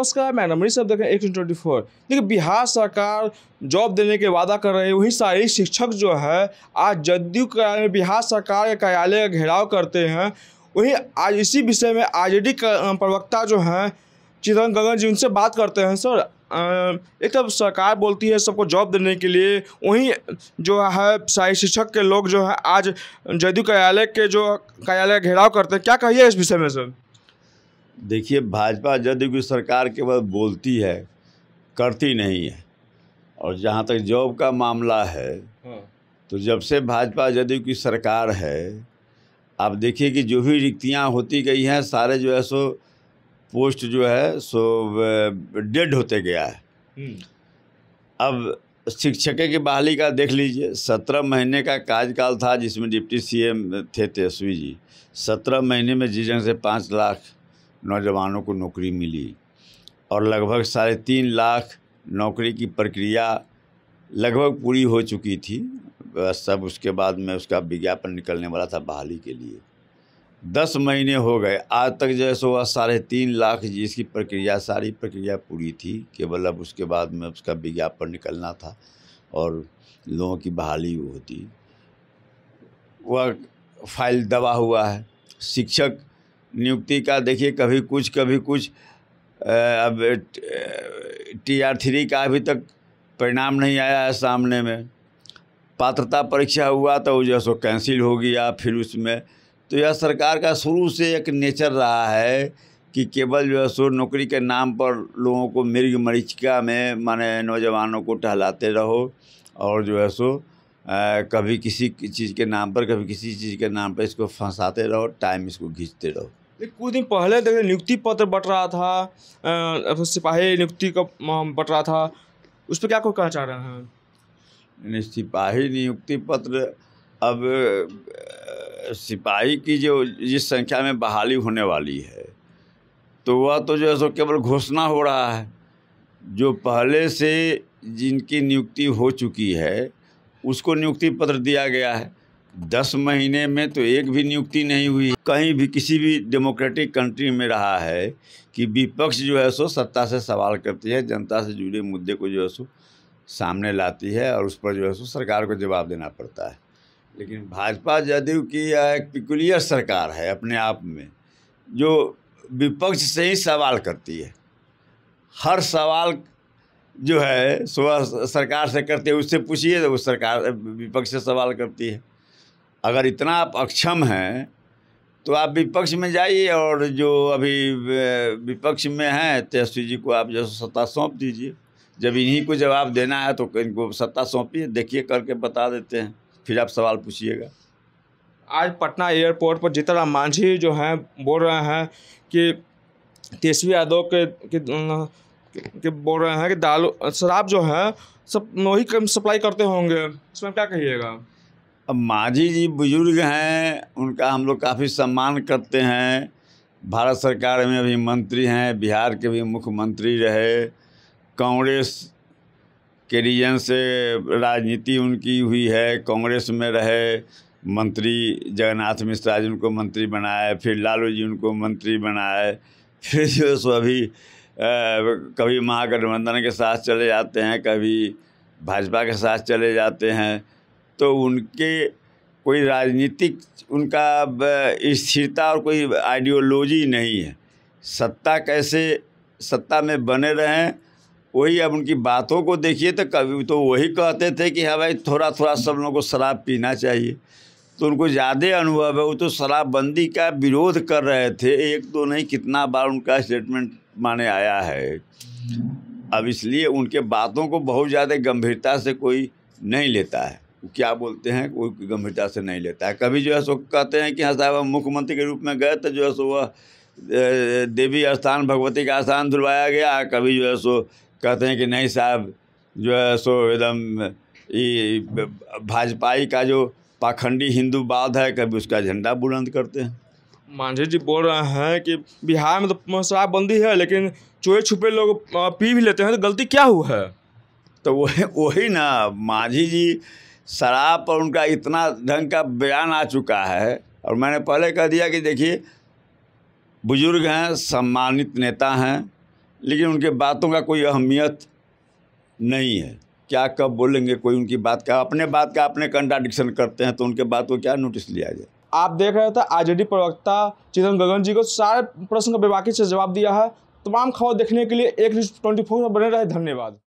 नमस्कार, मैं नमरी साहब देख रहे हैं 1824। देखिए, बिहार सरकार जॉब देने के वादा कर रही है, वहीं सारे शिक्षक जो है आज जदयू कार्यालय में बिहार सरकार के कार्यालय का घेराव करते हैं। वहीं आज इसी विषय में आरजेडी प्रवक्ता जो हैं चिदंबरम गगन जी, उनसे बात करते हैं। सर, एक तरफ सरकार बोलती है सबको जॉब देने के लिए, वहीं जो है सारे शिक्षक के लोग जो है आज जदयू कार्यालय के जो कार्यालय का घेराव करते हैं। क्या कहिए इस विषय में सर? देखिए, भाजपा जदयू की सरकार केवल बोलती है, करती नहीं है। और जहाँ तक जॉब का मामला है, तो जब से भाजपा जदयू की सरकार है, आप देखिए कि जो भी रिक्तियाँ होती गई हैं, सारे जो है सो पोस्ट जो है सो डेड होते गया है। अब शिक्षक की बहाली का देख लीजिए, 17 महीने का कार्यकाल था जिसमें डिप्टी सीएम थे तेजस्वी जी। 17 महीने में जिस ढंग से 5 लाख नौजवानों को नौकरी मिली और लगभग 3.5 लाख नौकरी की प्रक्रिया लगभग पूरी हो चुकी थी। सब उसके बाद में उसका विज्ञापन निकलने वाला था बहाली के लिए। 10 महीने हो गए, आज तक जो है सो 3.5 लाख जिसकी प्रक्रिया सारी प्रक्रिया पूरी थी, केवल अब उसके बाद में उसका विज्ञापन निकलना था और लोगों की बहाली होती। वह फाइल दबा हुआ है। शिक्षक नियुक्ति का देखिए, कभी कुछ अब TR 3 का अभी तक परिणाम नहीं आया है सामने में। पात्रता परीक्षा हुआ तो जो सो कैंसिल हो गया फिर उसमें। तो यह सरकार का शुरू से एक नेचर रहा है कि केवल जो है सो नौकरी के नाम पर लोगों को मृग मरीचिका में माने नौजवानों को टहलाते रहो और जो है सो कभी किसी चीज़ के नाम पर कभी किसी चीज़ के नाम पर इसको फंसाते रहो, टाइम इसको खींचते रहो। कुछ दिन पहले देखिए नियुक्ति पत्र बट रहा था, सिपाही नियुक्ति का बट रहा था, उस पर क्या कोई कहना चाह रहे हैं? सिपाही नियुक्ति पत्र, अब सिपाही की जो जिस संख्या में बहाली होने वाली है, तो वह तो जो है सो केवल घोषणा हो रहा है। जो पहले से जिनकी नियुक्ति हो चुकी है उसको नियुक्ति पत्र दिया गया है। 10 महीने में तो एक भी नियुक्ति नहीं हुई। कहीं भी किसी भी डेमोक्रेटिक कंट्री में रहा है कि विपक्ष जो है सो सत्ता से सवाल करती है, जनता से जुड़े मुद्दे को जो है सो सामने लाती है और उस पर जो है सो सरकार को जवाब देना पड़ता है। लेकिन भाजपा जदयू की एक पिकुलियर सरकार है अपने आप में, जो विपक्ष से ही सवाल करती है। हर सवाल जो है सो सरकार से करते हैं, उससे पूछिए तो वो सरकार विपक्ष से सवाल करती है। अगर इतना आप अक्षम हैं तो आप विपक्ष में जाइए और जो अभी विपक्ष में हैं तेजस्वी जी को आप जो सत्ता सौंप दीजिए। जब इन्हीं को जवाब देना है तो इनको सत्ता सौंपिए, देखिए करके बता देते हैं, फिर आप सवाल पूछिएगा। आज पटना एयरपोर्ट पर जीतन राम मांझी जो हैं बोल रहे हैं कि तेजस्वी यादव के बोल रहे हैं कि दारू शराब जो है सब वही कम सप्लाई करते होंगे, इसमें क्या कहिएगा? अब मांझी जी बुजुर्ग हैं, उनका हम लोग काफ़ी सम्मान करते हैं। भारत सरकार में अभी मंत्री हैं, बिहार के भी मुख्यमंत्री रहे, कांग्रेस के रीजन से राजनीति उनकी हुई है, कांग्रेस में रहे। मंत्री जगन्नाथ मिश्रा जी उनको मंत्री बनाए, फिर लालू जी उनको मंत्री बनाए, फिर जो सो अभी कभी महागठबंधन के साथ चले जाते हैं, कभी भाजपा के साथ चले जाते हैं। तो उनके कोई राजनीतिक उनका स्थिरता और कोई आइडियोलॉजी नहीं है। सत्ता कैसे सत्ता में बने रहें, वही अब उनकी बातों को देखिए तो कभी तो वही कहते थे कि हाँ भाई थोड़ा थोड़ा सब लोगों को शराब पीना चाहिए, तो उनको ज़्यादा अनुभव है। वो तो शराबबंदी का विरोध कर रहे थे, एक तो नहीं कितना बार उनका स्टेटमेंट माने आया है। अब इसलिए उनके बातों को बहुत ज़्यादा गंभीरता से कोई नहीं लेता है। क्या बोलते हैं कोई गंभीरता से नहीं लेता है। कभी जो है सो कहते हैं कि हाँ साहब हम मुख्यमंत्री के रूप में गए तो जो है सो वह देवी स्थान भगवती का स्थान धुलवाया गया। कभी जो है सो कहते हैं कि नहीं साहब जो है सो एकदम ये भाजपाई का जो पाखंडी हिंदूवाद है, कभी उसका झंडा बुलंद करते हैं। मांझी जी बोल रहे हैं कि बिहार में तो शराबबंदी है लेकिन चोरी छुपे लोग पी भी लेते हैं, तो गलती क्या हुआ है? तो वही ना, मांझी जी शराब पर उनका इतना ढंग का बयान आ चुका है। और मैंने पहले कह दिया कि देखिए बुजुर्ग हैं, सम्मानित नेता हैं, लेकिन उनके बातों का कोई अहमियत नहीं है। क्या कब बोलेंगे, कोई उनकी बात का अपने कंट्राडिक्शन करते हैं, तो उनके बात को क्या नोटिस लिया जाए। आप देख रहे थे आरजेडी प्रवक्ता चिदंबरम गगन जी को सारे प्रश्न का बेबाकी से जवाब दिया है। तमाम खबर देखने के लिए एक न्यूज़ 24 में बने रहे। धन्यवाद।